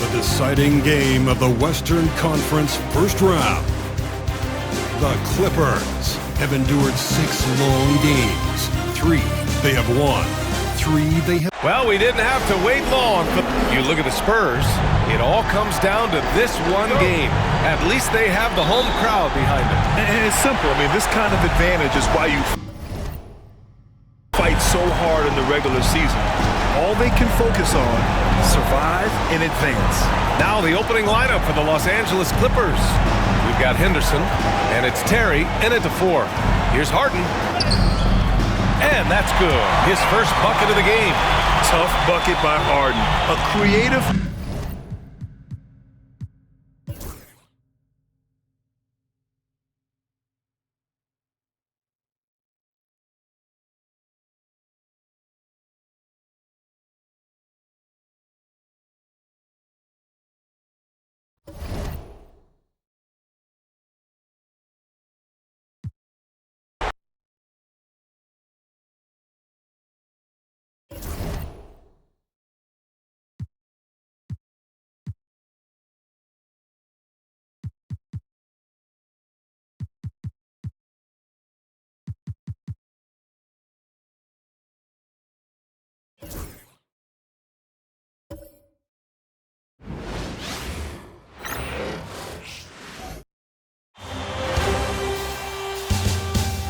The deciding game of the Western Conference first round. The Clippers have endured 6 long games. 3 they have won. 3 they have... Well, we didn't have to wait long. You look at the Spurs, it all comes down to this one game. At least they have the home crowd behind them. And it's simple. I mean, this kind of advantage is why you fight so hard in the regular season. All they can focus on, survive and advance. Now the opening lineup for the Los Angeles Clippers. We've got Henderson, and it's Terry in at the 4. Here's Harden. And that's good. His first bucket of the game. Tough bucket by Harden. A creative...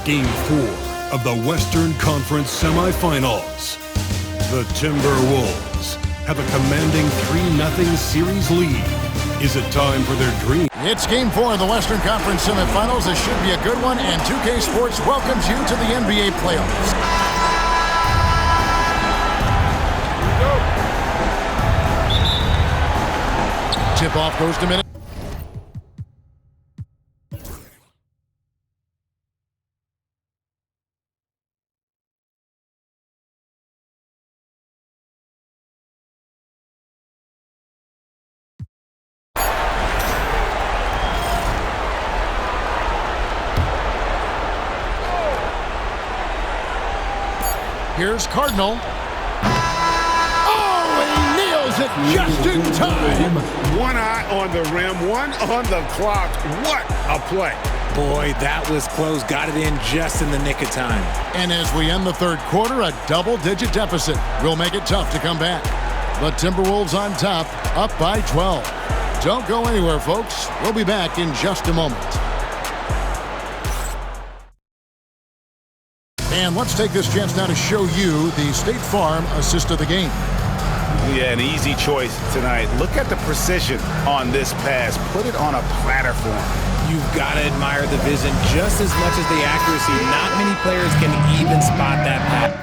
Game 4 of the Western Conference semifinals. The Timberwolves have a commanding 3-0 series lead. Is it time for their dream? It's Game 4 of the Western Conference semifinals. This should be a good one, and 2K Sports welcomes you to the NBA playoffs. Tip-off goes to minute. Here's Cardinal. Oh, he nails it just in time. One eye on the rim, one on the clock. What a play. Boy, that was close. Got it in just in the nick of time. And as we end the third quarter, a double-digit deficit will make it tough to come back. The Timberwolves on top, up by 12. Don't go anywhere, folks. We'll be back in just a moment. And let's take this chance now to show you the State Farm assist of the game. Yeah, an easy choice tonight. Look at the precision on this pass. Put it on a platter for him. You've got to admire the vision just as much as the accuracy. Not many players can even spot that pass.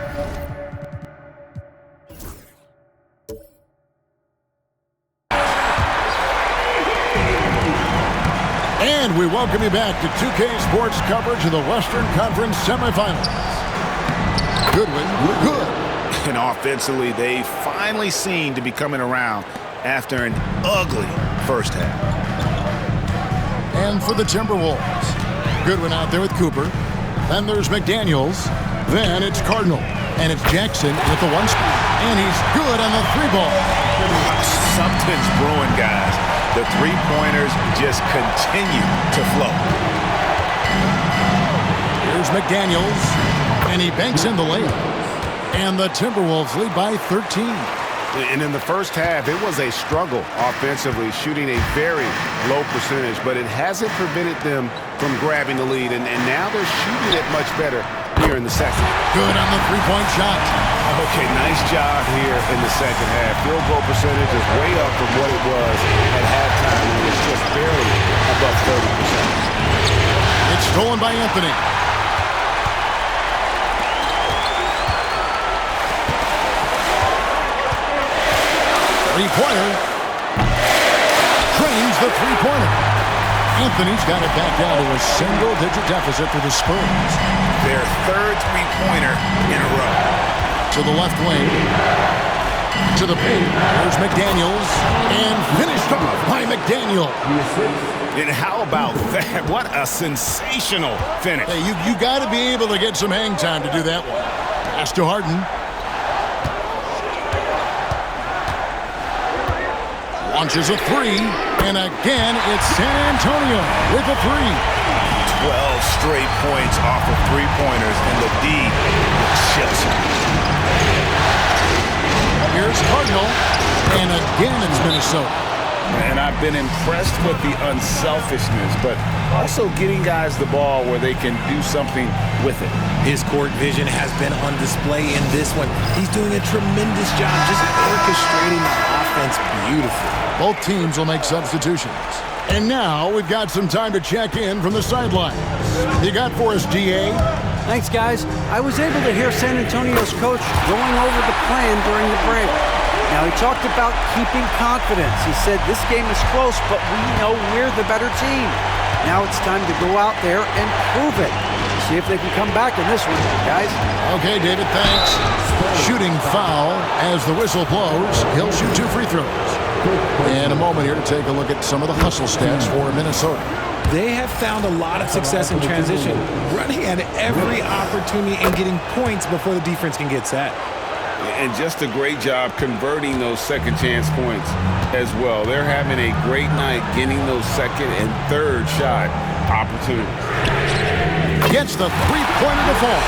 And we welcome you back to 2K Sports coverage of the Western Conference semifinals. Goodwin, good. And offensively, they finally seem to be coming around after an ugly first half. And for the Timberwolves, Goodwin out there with Cooper. Then there's McDaniels. Then it's Cardinal. And it's Jackson with the 1 spot. And he's good on the 3-ball. Something's brewing, guys. The 3-pointers just continue to flow. Here's McDaniels. And he banks in the layup. And the Timberwolves lead by 13. And in the first half, it was a struggle offensively, shooting a very low percentage, but it hasn't prevented them from grabbing the lead. And now they're shooting it much better here in the second. Good on the 3-point shot. Okay, nice job here in the second half. Field goal percentage is way up from what it was at halftime, and it's just barely above 30%. It's stolen by Anthony. Three-pointer. Trains the three-pointer. Anthony's got it back down to a single-digit deficit for the Spurs. Their third three-pointer in a row. To the left wing. To the paint. There's McDaniels. And finished off by McDaniel. And how about that? What a sensational finish. Hey, you got to be able to get some hang time to do that one. Pass to Harden. Launches a three, and again, it's San Antonio with a three. 12 straight points off of three-pointers, and the D looks chilly. Here's Cardinal, and again it's Minnesota. And I've been impressed with the unselfishness, but also getting guys the ball where they can do something with it. His court vision has been on display in this one. He's doing a tremendous job just orchestrating the offense beautifully. Both teams will make substitutions. And now we've got some time to check in from the sidelines. You got for us, DA? Thanks, guys. I was able to hear San Antonio's coach going over the plan during the break. Now, he talked about keeping confidence. He said this game is close, but we know we're the better team. Now it's time to go out there and prove it. See if they can come back in this one, guys. Okay, David, thanks. Shooting foul as the whistle blows. He'll shoot 2 free throws. And a moment here to take a look at some of the hustle stats for Minnesota. They have found a lot of success in transition, running at every opportunity and getting points before the defense can get set. And just a great job converting those second chance points as well. They're having a great night getting those second and third shot opportunities. Gets the three-pointer to fall.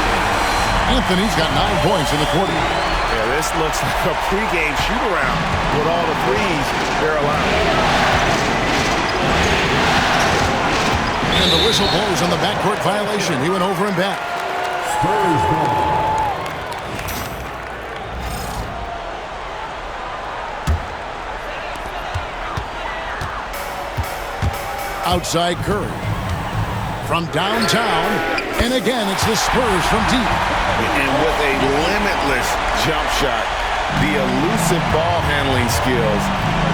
Anthony's got 9 points in the quarter. Yeah, this looks like a pregame shoot-around with all the threes they're allowing. And the whistle blows on the backcourt violation. He went over and back. Spurs ball. Outside Curry. From downtown, and again, it's the Spurs from deep. And with a limitless jump shot, the elusive ball handling skills,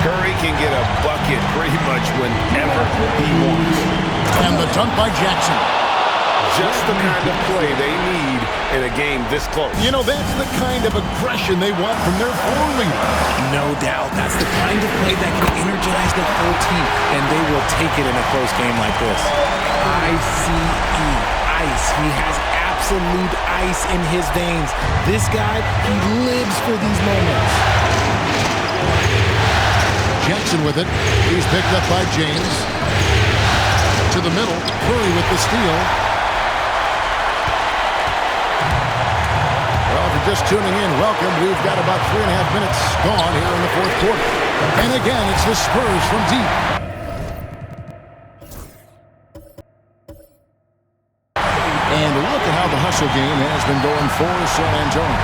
Curry can get a bucket pretty much whenever he wants. And the dunk by Jackson. Just the kind of play they need in a game this close. You know, that's the kind of aggression they want from their floor leader. No doubt. That's the kind of play that can energize the whole team, and they will take it in a close game like this. I-C-E, ice. He has absolute ice in his veins. This guy, he lives for these moments. Jackson with it. He's picked up by James. To the middle. Curry with the steal. Well, if you're just tuning in, welcome. We've got about 3.5 minutes gone here in the fourth quarter. And again, it's the Spurs from deep. And look at how the hustle game has been going for San Antonio.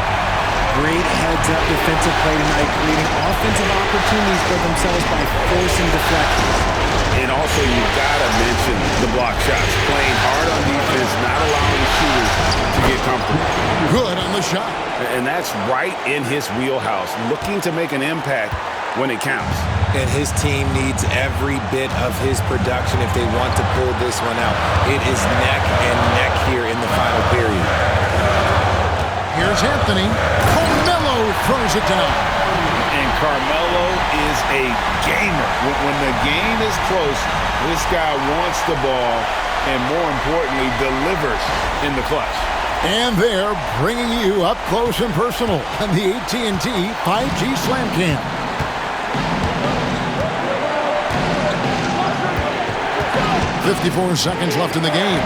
Great heads-up defensive play tonight, creating offensive opportunities for themselves by forcing deflections. And also, you've got to mention the block shots. Playing hard on defense, not allowing shooters to get comfortable. Good on the shot. And that's right in his wheelhouse, looking to make an impact when it counts. And his team needs every bit of his production if they want to pull this one out. It is neck and neck here in the final period. Here's Anthony. Carmelo throws it down. And Carmelo is a gamer. When the game is close, this guy wants the ball and, more importantly, delivers in the clutch. And they're bringing you up close and personal on the AT&T 5G Slam Cam. .54 seconds left in the game.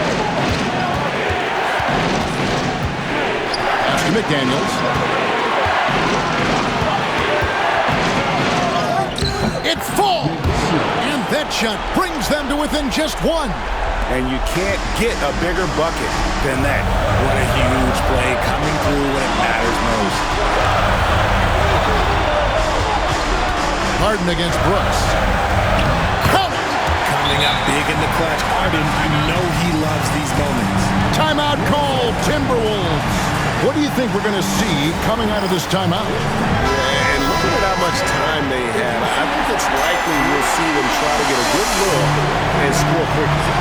That's to McDaniels. It falls! And that shot brings them to within just one. And you can't get a bigger bucket than that. What a huge play coming through when it matters most. Harden against Brooks. Coming up big in the clutch. Harden, you know he loves these moments. Timeout call, Timberwolves. What do you think we're going to see coming out of this timeout? And looking at how much time they have, I think it's likely we'll see them try to get a good look and score quickly.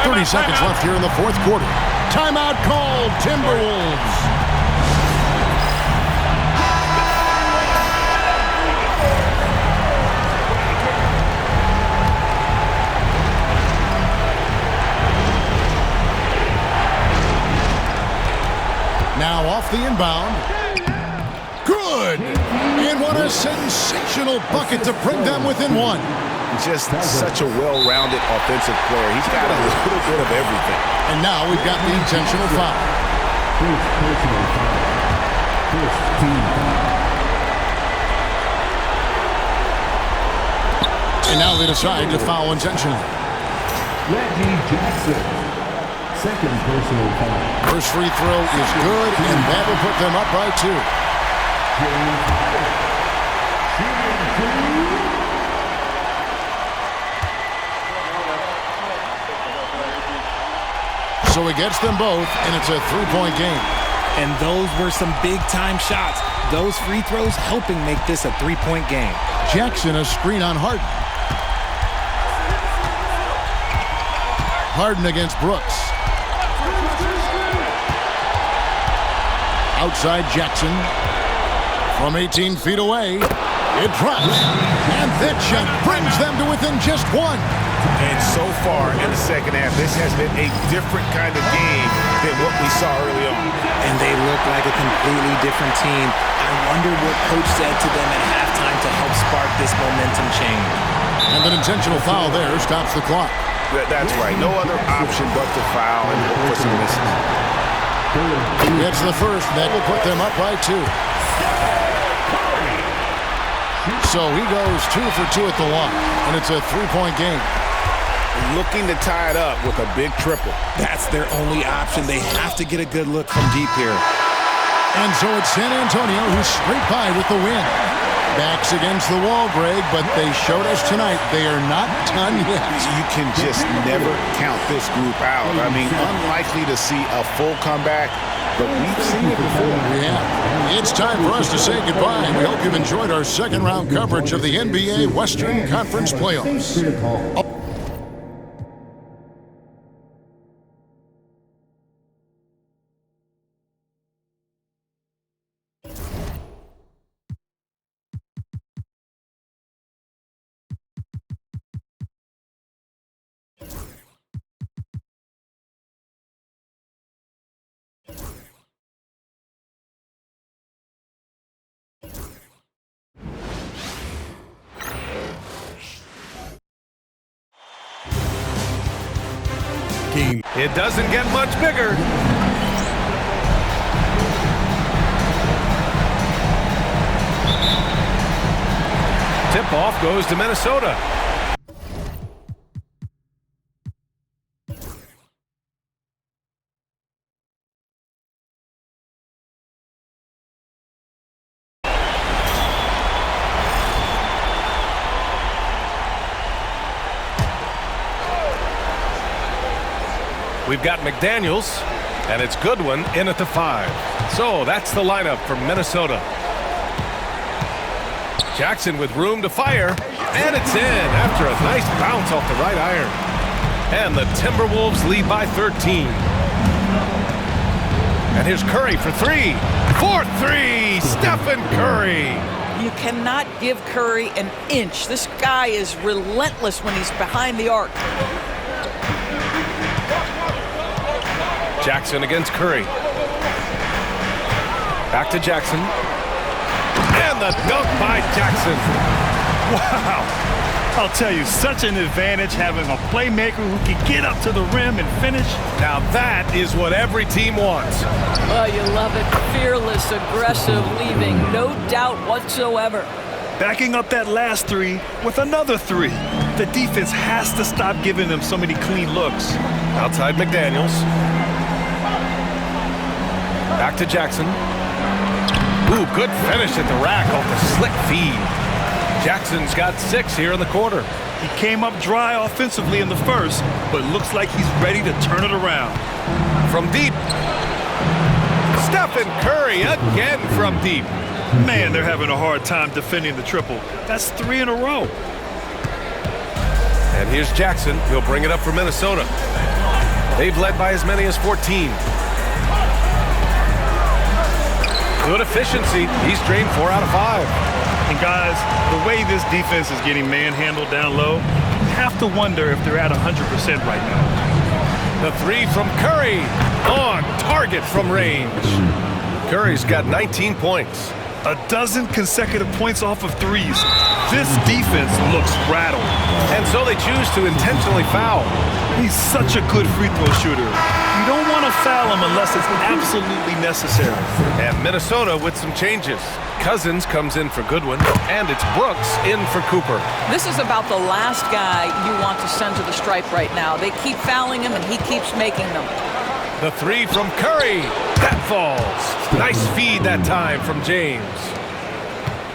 30 seconds left here in the fourth quarter. Timeout called, Timberwolves. Now off the inbound. Good! And what a sensational bucket to bring them within one. Just such a well-rounded offensive player. He's got a little bit of everything. And now we've got the intentional foul. And now they decide to foul intentionally. Reggie Jackson, second personal foul. First free throw is good, and that will put them up by 2. So he gets them both, and it's a three-point game. And those were some big-time shots. Those free throws helping make this a three-point game. Jackson, a screen on Harden. Harden against Brooks. Outside Jackson. From 18 feet away. It drops. And that shot brings them to within just one. And so far in the second half, this has been a different kind of game than what we saw early on. And they look like a completely different team. I wonder what coach said to them at halftime to help spark this momentum change. And an intentional foul there stops the clock. That's right. No other option but to foul and for some misses. It's the first. That will put them up by 2. So he goes 2 for 2 at the line, and it's a three-point game. Looking to tie it up with a big triple. That's their only option. They have to get a good look from deep here. And so it's San Antonio who scraped by with the win. Backs against the wall, Greg, but they showed us tonight they are not done yet. You can just never count this group out. I mean, unlikely to see a full comeback, but we've seen it before. Yeah. It's time for us to say goodbye. We hope you've enjoyed our second round coverage of the NBA Western Conference Playoffs. Game. It doesn't get much bigger. Tip-off goes to Minnesota. We've got McDaniels, and it's Goodwin in at the 5. So that's the lineup for Minnesota. Jackson with room to fire, and it's in after a nice bounce off the right iron. And the Timberwolves lead by 13. And here's Curry for 3. For 3, Stephen Curry. You cannot give Curry an inch. This guy is relentless when he's behind the arc. Jackson against Curry. Back to Jackson. And the dunk by Jackson. Wow. I'll tell you, such an advantage having a playmaker who can get up to the rim and finish. Now that is what every team wants. Oh, you love it. Fearless, aggressive, leaving. No doubt whatsoever. Backing up that last 3 with another 3. The defense has to stop giving them so many clean looks. Outside McDaniels. Back to Jackson. Ooh, good finish at the rack off the slick feed. Jackson's got 6 here in the quarter. He came up dry offensively in the first, but looks like he's ready to turn it around. From deep. Stephen Curry again from deep. Man, they're having a hard time defending the triple. That's 3 in a row. And here's Jackson. He'll bring it up for Minnesota. They've led by as many as 14. Good efficiency. He's drained 4 out of 5. And guys, the way this defense is getting manhandled down low, you have to wonder if they're at 100% right now. The three from Curry. On target from range. Curry's got 19 points. A dozen consecutive points off of threes. This defense looks rattled. And so they choose to intentionally foul. He's such a good free throw shooter. You don't want to foul him unless it's absolutely necessary. And Minnesota with some changes. Cousins comes in for Goodwin, and it's Brooks in for Cooper. This is about the last guy you want to send to the stripe right now. They keep fouling him, and he keeps making them. The three from Curry. That falls. Nice feed that time from James.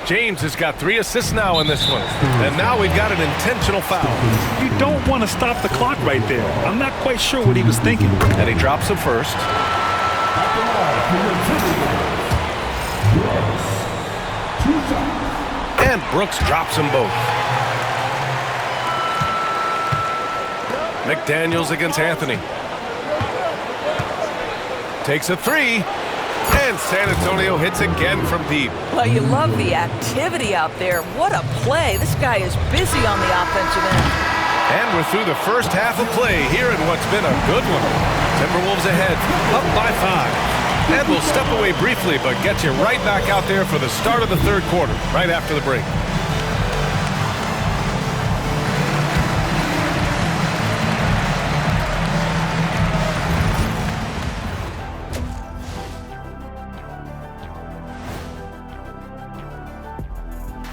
James has got 3 assists now in this one. And now we've got an intentional foul. You don't want to stop the clock right there. I'm not quite sure what he was thinking. And he drops him first. And Brooks drops them both. McDaniels against Anthony. Takes a 3. And San Antonio hits again from deep. Well, you love the activity out there. What a play. This guy is busy on the offensive end. And we're through the first half of play here in what's been a good one. Timberwolves ahead, up by 5. And we'll step away briefly, but get you right back out there for the start of the third quarter, right after the break.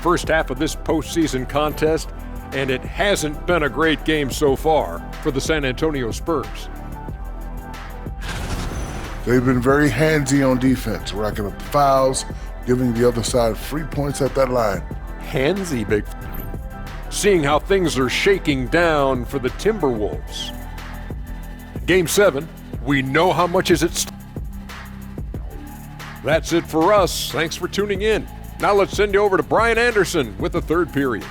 First half of this postseason contest, and it hasn't been a great game so far for the San Antonio Spurs. They've been very handsy on defense, racking up fouls, giving the other side free points at that line. Handsy, big. Seeing how things are shaking down for the Timberwolves. Game 7, we know how much is at stake. That's it for us. Thanks for tuning in. Now let's send you over to Brian Anderson with the third period.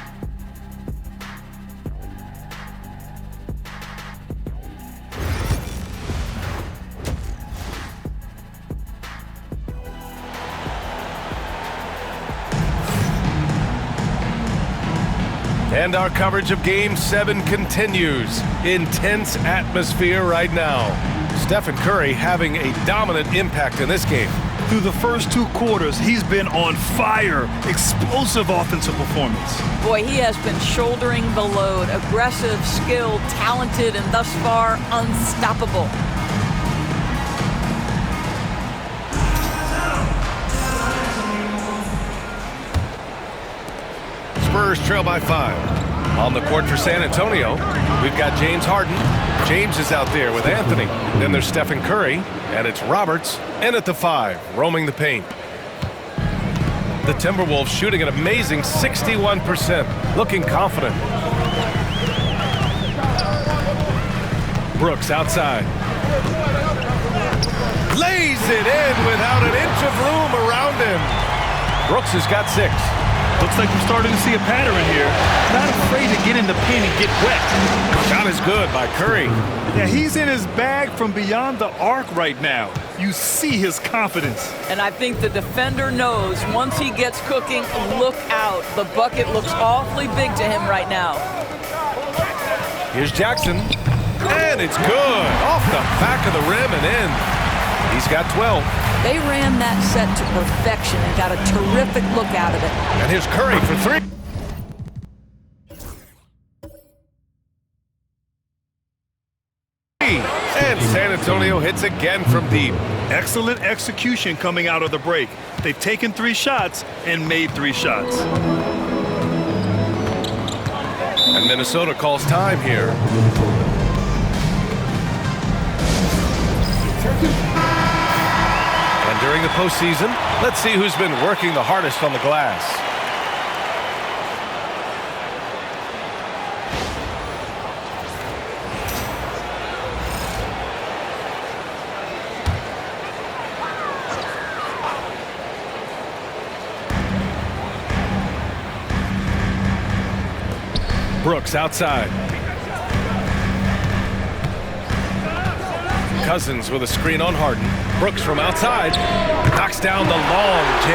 And our coverage of Game 7 continues. Intense atmosphere right now. Stephen Curry having a dominant impact in this game. Through the first 2 quarters, he's been on fire. Explosive offensive performance. Boy, he has been shouldering the load. Aggressive, skilled, talented, and thus far, unstoppable. Spurs trail by 5. On the court for San Antonio, we've got James Harden. James is out there with Anthony. Then there's Stephen Curry, and it's Roberts in at the 5, roaming the paint. The Timberwolves shooting an amazing 61%, looking confident. Brooks outside. Lays it in without an inch of room around him. Brooks has got 6. Looks like we're starting to see a pattern here. Not afraid to get in the paint and get wet. Shot is good by Curry. Yeah, he's in his bag from beyond the arc right now. You see his confidence. And I think the defender knows once he gets cooking, look out. The bucket looks awfully big to him right now. Here's Jackson. And it's good. Off the back of the rim and in. He's got 12. They ran that set to perfection and got a terrific look out of it. And here's Curry for 3. And San Antonio hits again from deep. Excellent execution coming out of the break. They've taken 3 shots and made 3 shots. And Minnesota calls time here. And during the postseason, let's see who's been working the hardest on the glass. Brooks outside. Cousins with a screen on Harden. Brooks from outside knocks down the long J.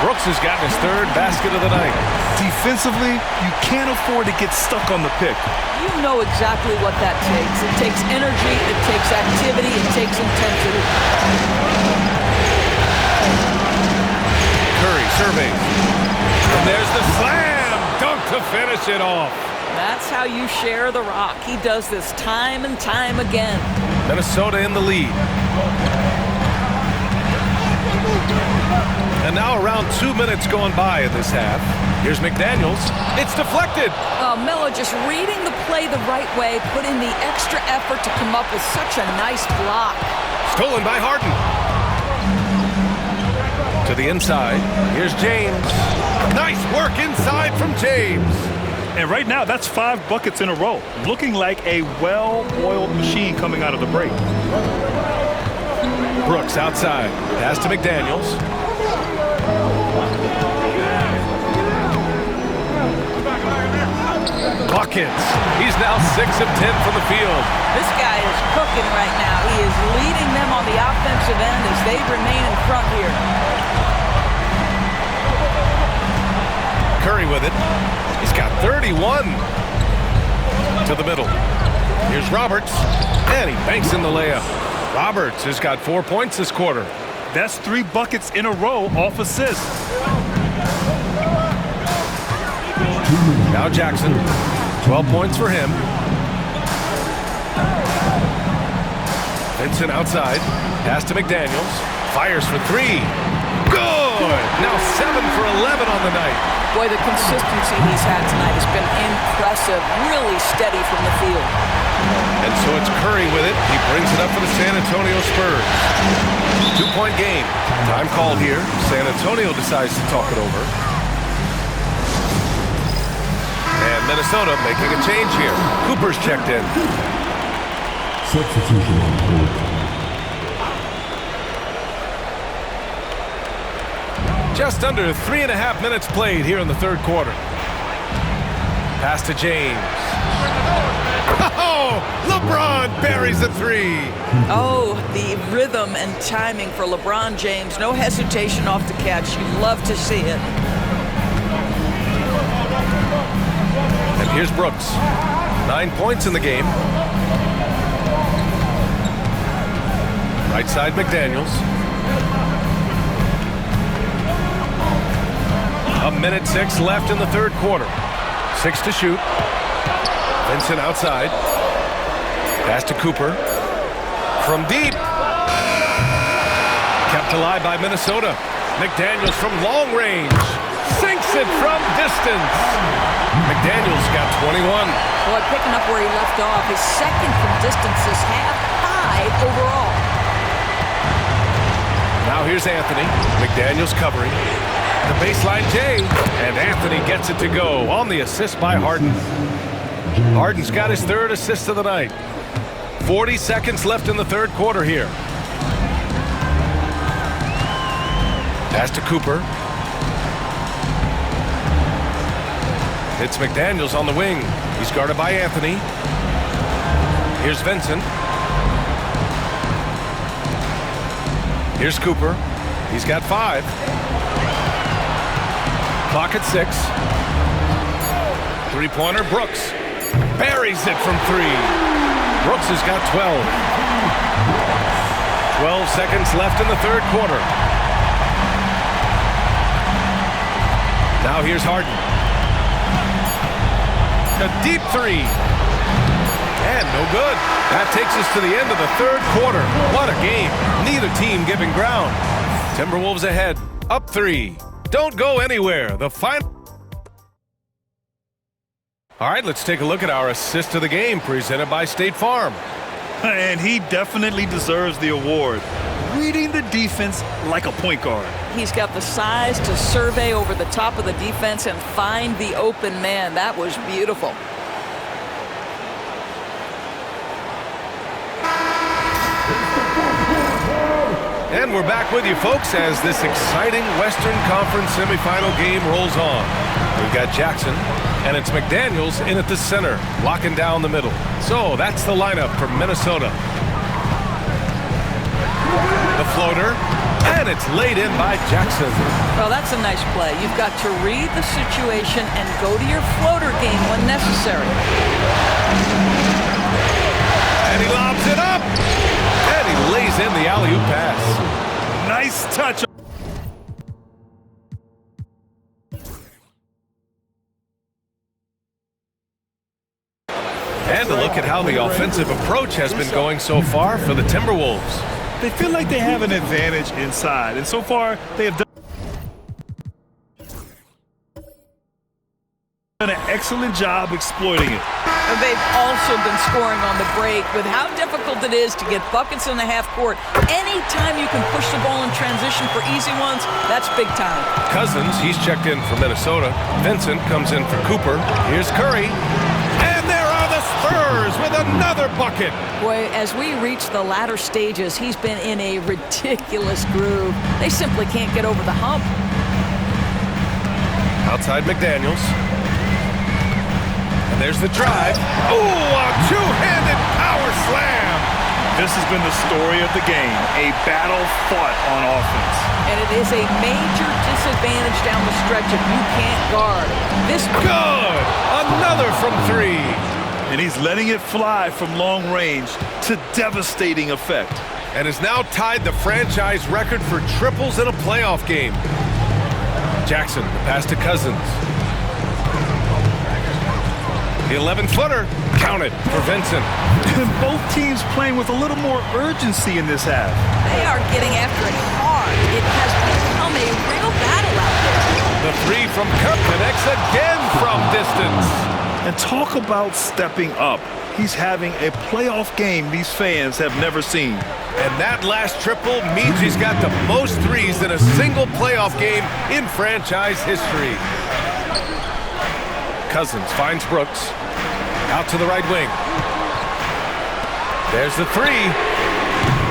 Brooks has gotten his 3rd basket of the night. Defensively, you can't afford to get stuck on the pick. You know exactly what that takes. It takes energy, it takes activity, it takes intensity. Curry surveys. And there's the slam dunk to finish it off. That's how you share the rock. He does this time and time again. Minnesota in the lead. And now around 2 minutes gone by in this half. Here's McDaniels. It's deflected. Melo just reading the play the right way, putting the extra effort to come up with such a nice block. Stolen by Harden. To the inside. Here's James. Nice work inside from James. And right now, that's 5 buckets in a row. Looking like a well-oiled machine coming out of the break. Brooks outside. Pass to McDaniels. Buckets. He's now 6 of 10 from the field. This guy is cooking right now. He is leading them on the offensive end as they remain in front here. Curry with it. He's got 31. To the middle. Here's Roberts. And he banks in the layup. Roberts has got 4 points this quarter. That's 3 buckets in a row off assists. Now Jackson. 12 points for him. Vincent outside. Pass to McDaniels. Fires for 3. Good! Now 7 for 11 on the night. Boy, the consistency he's had tonight has been impressive. Really steady from the field. And so it's Curry with it. He brings it up for the San Antonio Spurs. 2-point game. Time called here. San Antonio decides to talk it over. And Minnesota making a change here. Cooper's checked in. Substitution on court. Just under 3.5 minutes played here in the third quarter. Pass to James. Oh, LeBron buries a 3. Oh, the rhythm and timing for LeBron James. No hesitation off the catch. You love to see it. And here's Brooks. 9 points in the game. Right side McDaniels. 1:06 left in the third quarter. 6 to shoot. Vincent outside. Pass to Cooper. From deep. Kept alive by Minnesota. McDaniels from long range. Sinks it from distance. McDaniels got 21. Boy, picking up where he left off. His second from distance this half, 5 overall. Now here's Anthony. McDaniels covering. The baseline J. And Anthony gets it to go on the assist by Harden. Harden's got his 3rd assist of the night. 40 seconds left in the third quarter here. Pass to Cooper. It's McDaniels on the wing. He's guarded by Anthony. Here's Vincent. Here's Cooper. He's got 5. Clock at 6. 3-pointer Brooks. Buries it from 3. Brooks has got 12. 12 seconds left in the third quarter. Now here's Harden. A deep 3. And no good. That takes us to the end of the third quarter. What a game. Neither team giving ground. Timberwolves ahead. Up 3. Don't go anywhere. The final. All right, let's take a look at our assist of the game presented by State Farm. And he definitely deserves the award. Reading the defense like a point guard. He's got the size to survey over the top of the defense and find the open man. That was beautiful. And we're back with you, folks, as this exciting Western Conference semifinal game rolls on. We've got Jackson, and it's McDaniels in at the center, locking down the middle. So that's the lineup for Minnesota. The floater, and And it's laid in by Jackson. Well, that's a nice play. You've got to read the situation and go to your floater game when necessary. And he lobs it up. And he lays in the alley-oop pass. Nice touch. And a look at how the offensive approach has been going so far for the Timberwolves. They feel like they have an advantage inside, and so far they have done an excellent job exploiting it. And they've also been scoring on the break. With how difficult it is to get buckets in the half court, anytime you can push the ball in transition for easy ones, that's big time. Cousins, he's checked in for Minnesota. Vincent comes in for Cooper. Here's Curry. And there are the Spurs with another bucket. Boy, as we reach the latter stages, he's been in a ridiculous groove. They simply can't get over the hump. Outside McDaniels. And there's the drive. Oh, a two-handed power slam. This has been the story of the game, a battle fought on offense. And it is a major disadvantage down the stretch if you can't guard. This good. Another from three. And he's letting it fly from long range to devastating effect. And has now tied the franchise record for triples in a playoff game. Jackson, the pass to Cousins. The 11-footer, counted for Vincent. Both teams playing with a little more urgency in this half. They are getting after it hard. It has become a real battle out there. The three from Cup connects again from distance. And talk about stepping up. He's having a playoff game these fans have never seen. And that last triple means he's got the most threes in a single playoff game in franchise history. Cousins finds Brooks. Out to the right wing. There's the three.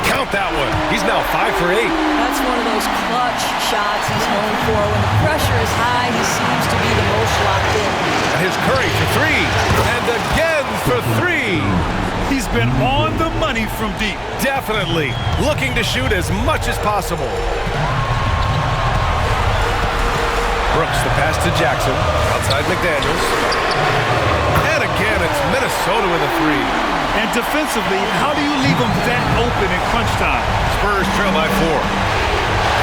Count that one. He's now 5 for 8. That's one of those clutch shots he's known for. When the pressure is high, he seems to be the most locked in. And his Curry for three. And again for three. He's been on the money from deep. Definitely. Looking to shoot as much as possible. Brooks, the pass to Jackson. Outside McDaniels. And again, it's Minnesota with a three. And defensively, how do you leave them that open in crunch time? Spurs trail by 4.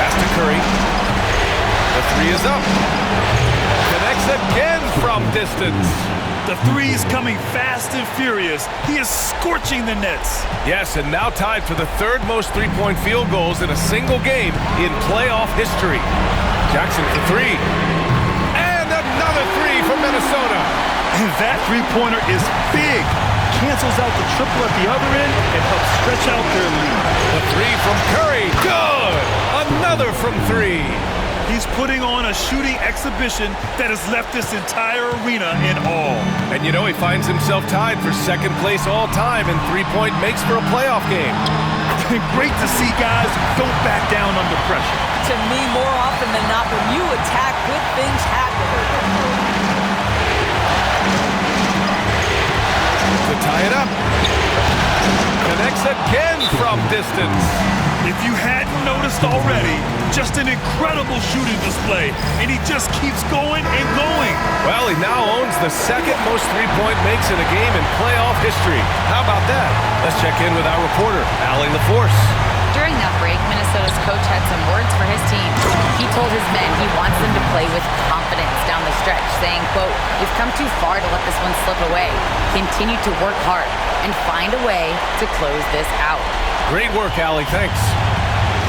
Pass to Curry. The three is up. Connects again from distance. The three's coming fast and furious. He is scorching the nets. Yes, and now tied for the third most three-point field goals in a single game in playoff history. Jackson for three. And another three from Minnesota. And that three-pointer is big. Cancels out the triple at the other end and helps stretch out their lead. The three from Curry. Good. Another from three. He's putting on a shooting exhibition that has left this entire arena in awe. And you know he finds himself tied for second place all time in three-point makes for a playoff game. Great to see guys who don't back down under pressure. To me, more often than not, when you attack, good things happen. To tie it up. Connects again from distance. If you hadn't noticed already, just an incredible shooting display, and he just keeps going and going. Well, he now owns the second most three-point makes in a game in playoff history. How about that? Let's check in with our reporter, Allie LaForce. During that break, Minnesota's coach had some words for his team. He told his men he wants them to play with confidence down the stretch, saying, quote, "You've come too far to let this one slip away. Continue to work hard and find a way to close this out." Great work, Allie. Thanks.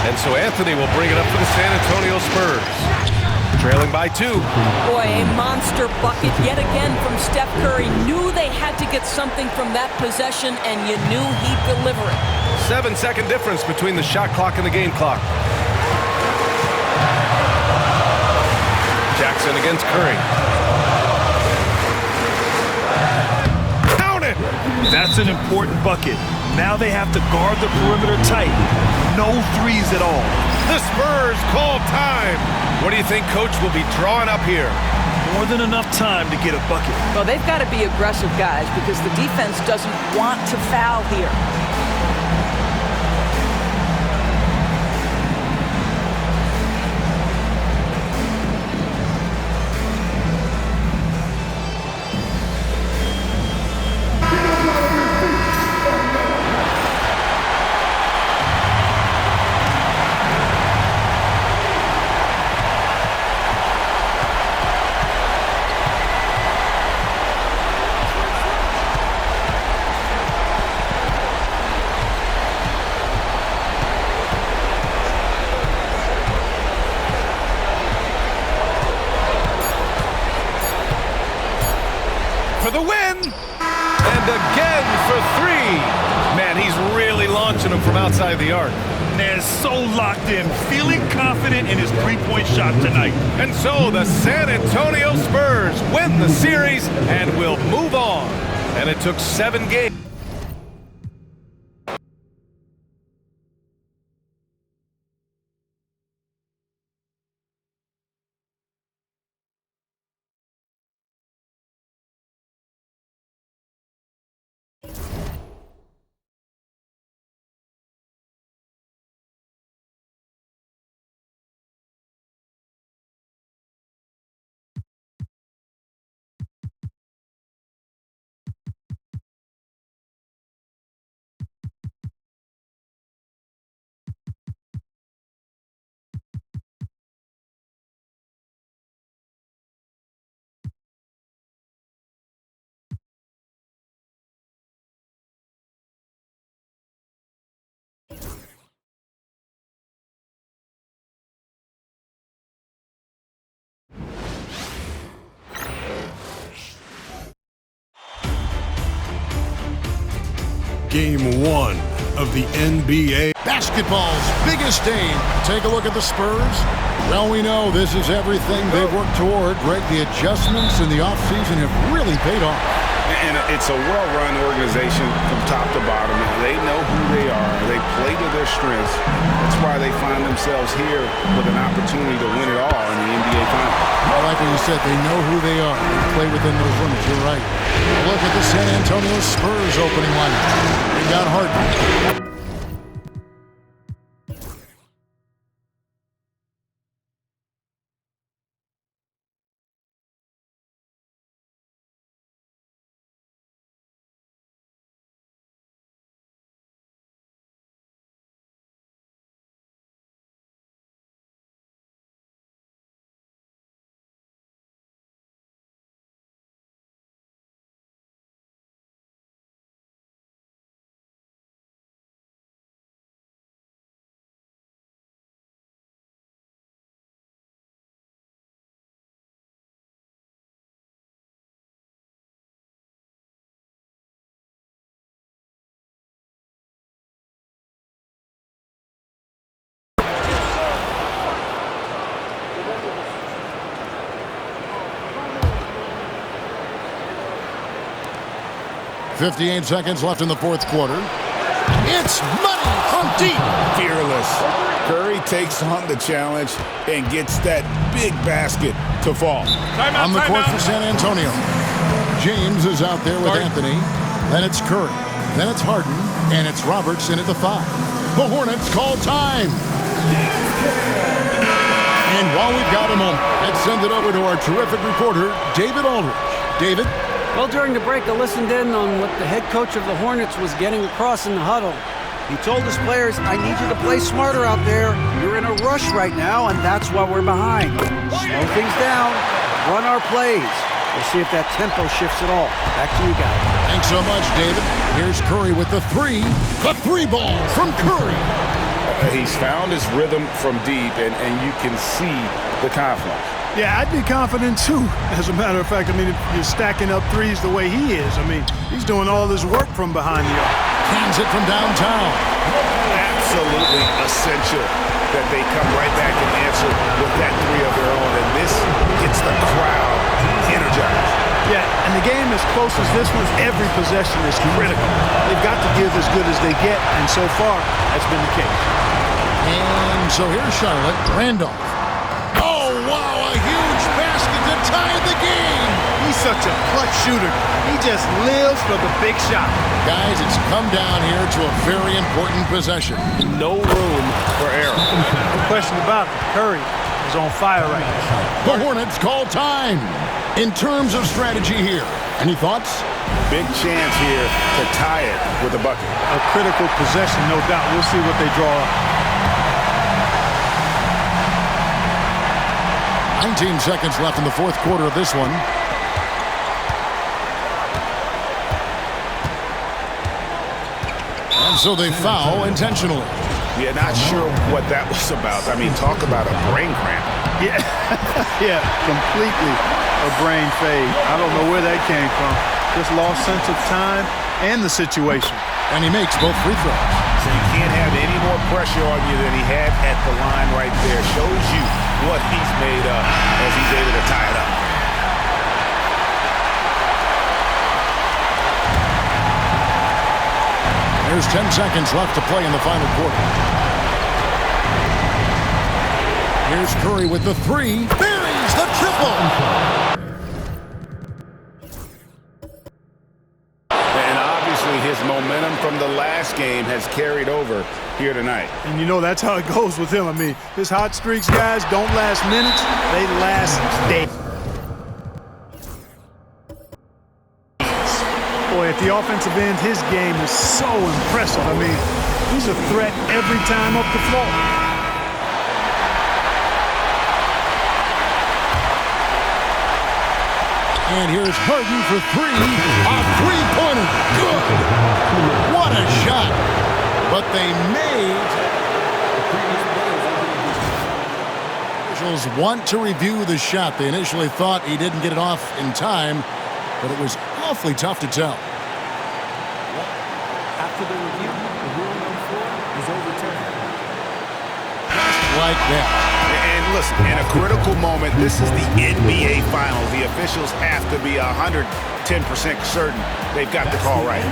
And so Anthony will bring it up for the San Antonio Spurs. Trailing by 2. Boy, a monster bucket yet again from Steph Curry. Knew they had to get something from that possession, and you knew he'd deliver it. 7-second difference between the shot clock and the game clock. Jackson against Curry. Count it! That's an important bucket. Now they have to guard the perimeter tight. No threes at all. The Spurs call time. What do you think Coach will be drawing up here? More than enough time to get a bucket. Well, they've got to be aggressive, guys, because the defense doesn't want to foul here. the win. And again for three. Man, he's really launching them from outside the arc. Man, so locked in, feeling confident in his three-point shot tonight. And so the San Antonio Spurs win the series and will move on. And it took 7 games. Game 1 of the NBA. Basketball's biggest aim. Take a look at the Spurs. Well, we know this is everything they've worked toward. Greg, the adjustments in the offseason have really paid off. And it's a well-run organization from top to bottom. They know who they are. They play to their strengths. That's why they find themselves here with an opportunity to win it all in the NBA Finals. I like what you said. They know who they are. They play within those limits. You're right. Look at the San Antonio Spurs opening lineup. They got Harden. .58 seconds left in the fourth quarter. It's money from deep. Fearless. Curry takes on the challenge and gets that big basket to fall. On the court for San Antonio. James is out there with Anthony. Then it's Curry. Then it's Harden. And it's Robertson at the 5. The Hornets call time. And while we've got a moment, let's send it over to our terrific reporter, David Aldridge. David? Well, during the break, I listened in on what the head coach of the Hornets was getting across in the huddle. He told his players, I need you to play smarter out there. You're in a rush right now, and that's why we're behind. Slow things down, run our plays. We'll see if that tempo shifts at all. Back to you guys. Thanks so much, David. Here's Curry with the three. The three ball from Curry. He's found his rhythm from deep, and you can see the confidence. Yeah, I'd be confident too. As a matter of fact, I mean, if you're stacking up threes the way he is, I mean, he's doing all this work from behind the arc. Cans it from downtown. Absolutely essential that they come right back and answer with that three of their own, and this gets the crowd energized. Yeah, and the game as close as this one, every possession is critical. They've got to give as good as they get, and so far, that's been the case. And so here's Charlotte. Randolph. Oh, wow, a huge basket to tie the game. He's such a clutch shooter. He just lives for the big shot. Guys, it's come down here to a very important possession. No room for error. No question about it. Curry is on fire right now. The Hornets call time. In terms of strategy here, any thoughts? Big chance here to tie it with a bucket. A critical possession, no doubt. We'll see what they draw up. 19 seconds left in the fourth quarter of this one. And so they foul intentionally. Yeah, not sure what that was about. I mean, talk about a brain cramp. Yeah, yeah, completely a brain fade. I don't know where that came from. just lost sense of time and the situation. And he makes both free throws. So you can't have any more pressure on you than he had at the line right there. Shows you what he's made of as he's able to tie it up. There's 10 seconds left to play in the final quarter. Here's Curry with the three. Buries the triple. And obviously his momentum from the last game has carried over here tonight. And you know that's how it goes with him. I mean, his hot streaks, guys, don't last minutes. They last days. Boy, at the offensive end, his game is so impressive. I mean, he's a threat every time up the floor. And here's Harden for three. A three-pointer. Good. What a shot. But they made. Officials want to review the shot. They initially thought he didn't get it off in time, but it was awfully tough to tell. After the review, the ruling on the floor is overturned. Just like that. And listen, in a critical moment, this is the NBA Finals. The officials have to be 110% certain they've got the call right.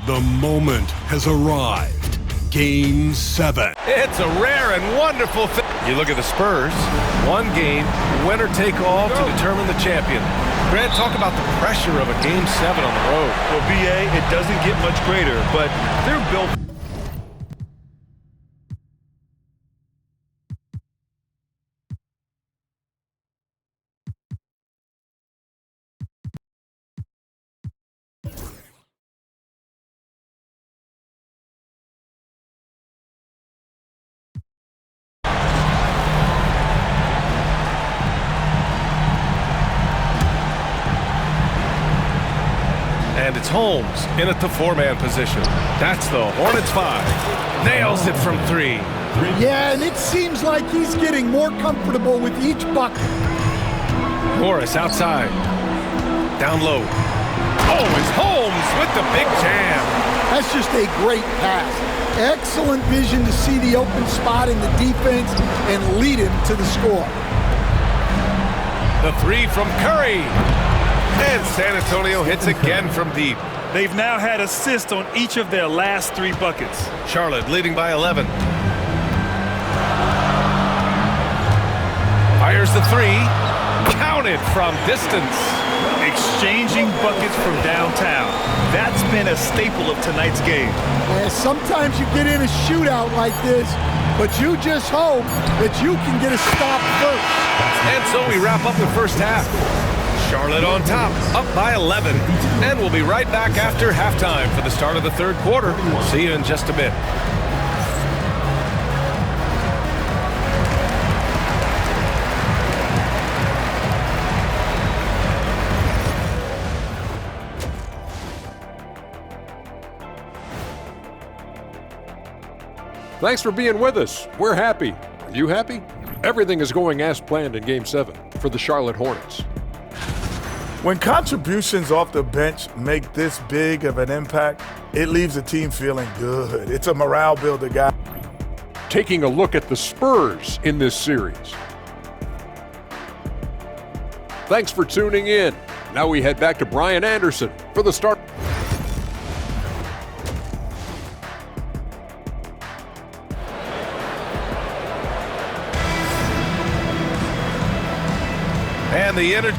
The moment has arrived. Game 7. It's a rare and wonderful thing. You look at the Spurs, one game, winner take all to determine the champion. Grant, talk about the pressure of a Game 7 on the road. Well, BA, it doesn't get much greater, but they're built. And it's Holmes in at the four-man position. That's the Hornets 5. Nails it from 3. Yeah, and it seems like he's getting more comfortable with each bucket. Morris outside. Down low. Oh, it's Holmes with the big jam. That's just a great pass. Excellent vision to see the open spot in the defense and lead him to the score. The 3 from Curry. And San Antonio hits again from deep. They've now had assists on each of their last 3 buckets. Charlotte leading by 11. Fires the 3. Counted from distance. Exchanging buckets from downtown. That's been a staple of tonight's game. Yeah, sometimes you get in a shootout like this, but you just hope that you can get a stop first. And so we wrap up the first half. Charlotte on top, up by 11. And we'll be right back after halftime for the start of the third quarter. We'll see you in just a bit. Thanks for being with us. We're happy. Are you happy? Everything is going as planned in Game 7 for the Charlotte Hornets. When contributions off the bench make this big of an impact, it leaves the team feeling good. It's a morale builder, guy. Taking a look at the Spurs in this series. Thanks for tuning in. Now we head back to Brian Anderson for the start. And the energy.